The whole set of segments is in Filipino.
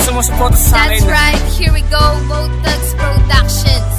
sumusuporta sa akin. That's right, here we go, Motags Productions.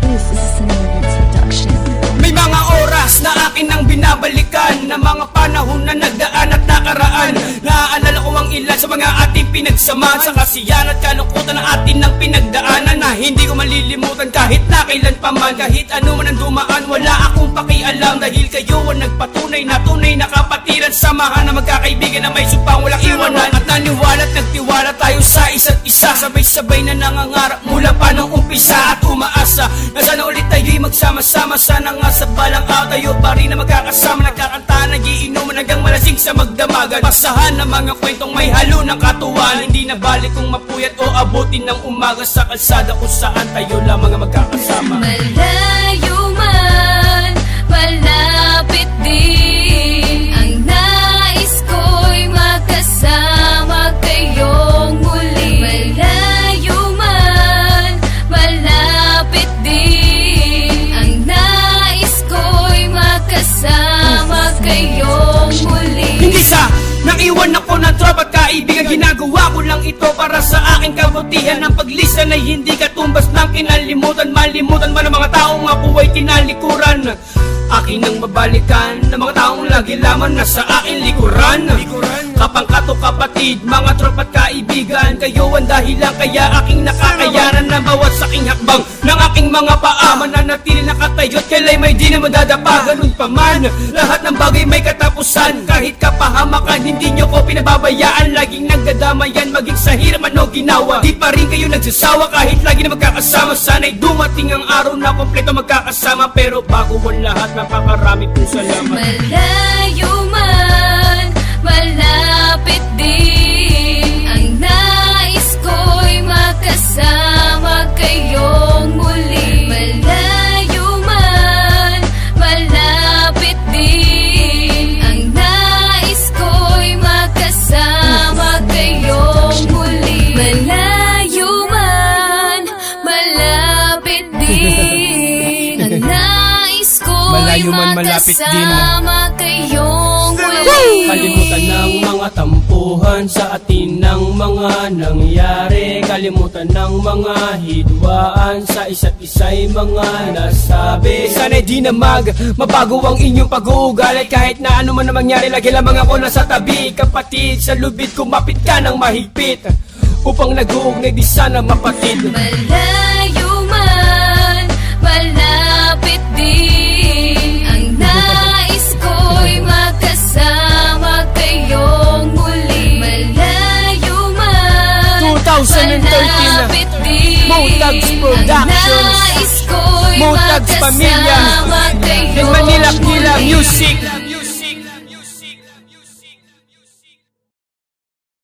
This is a Cineworks production. May mga oras na akin nang binabalikan, na mga panahon na nagdaan at nakaraan. Naaalala ko ang ilan sa mga ating pinagsamahan, sa kasiyahan at kalungkutan na atin ng pinagdaanan, na hindi ko malilimutan kahit na kailan pa man. Kahit ano man ang dumaan, wala akong pakialam, dahil kayo ang nagpatunay na tunay na kapatiran. Samahan na magkakaibigan na may supang walang iwanan, at naniwala at nagtiwala tayo sa isa't isa. Sabay-sabay na nangangarap mula pa nung umpisa, at umaasa na sana ulit tayo'y magsama-sama. Sana nga sa balang araw tayo pa rin na magkakasama, nagkakanta, nagiinuman hanggang malasing sa magdamagan. Pasahan ng mga kwentong may halo ng katuwaan, hindi na balik kung mapuyat o abutin ng umaga sa kalsada kung saan tayo lamang ang magkakasama. Malayo man, malapit din, ang nais ko'y makasama kayong muli. Malayo man, malapit din, ang nais ko'y makasama kayong muli. Hindi sa naiwan ako ng tropa at kaibigan, ginagawa ko lang ito para sa aking kabutihan. Ang paglisan ay hindi katumbas ng kinalimutan, malimutan man ang mga taong nga buhay tinalikuran. Akin ang babalikan ng mga taong lagi lamang nasa aking likuran. Kapangkat o kapatid, mga tropa at kaibigan, kayo ang dahilan kaya aking nakakayanan ng bawat saking hakbang ng aking mga paa. Mananatili nakatayo at kaila'y may di na madadapa. Ganun pa man, lahat ng bagay may katapusan. Kahit kapahamakan, hindi nyo ko pinababayaan. Laging nagdadamayan, maging sa hirap ano ginawa, di pa rin kayo nagsasawa kahit lagi na magkakasama. Sana'y dumating ang araw na kompleto magkakasama, pero bago ang lahat, napakarami pong salamat. Malayo man, malapit din, ang nais ko'y makasama kayong muli. Malayo man, malapit din, ang nais ko'y makasama kayong muli. Malayo man, malapit din, ang nais ko'y Malayo man, malapit din. makasama kayong muli. Kalimutan ng mga tampuhan sa atin ng mga nangyari. Kalimutan ng mga hidwaan sa isa't isa'y mga nasabi. Sana'y di na mabago ang inyong pag-uugali. Kahit na ano man na mangyari, lagi lamang ako nasa tabi. Kapatid, sa lubid kumapit ka ng mahigpit, upang nag-uugnay di sana mapatid. Malayo man, malapit din, ang nais ko'y makasama kayong muli. Malayo man, 2013 malapit din, Motags ang Productions, nais ko'y Motags Pamilya, makasama kayong in Manila Kila muli. Music.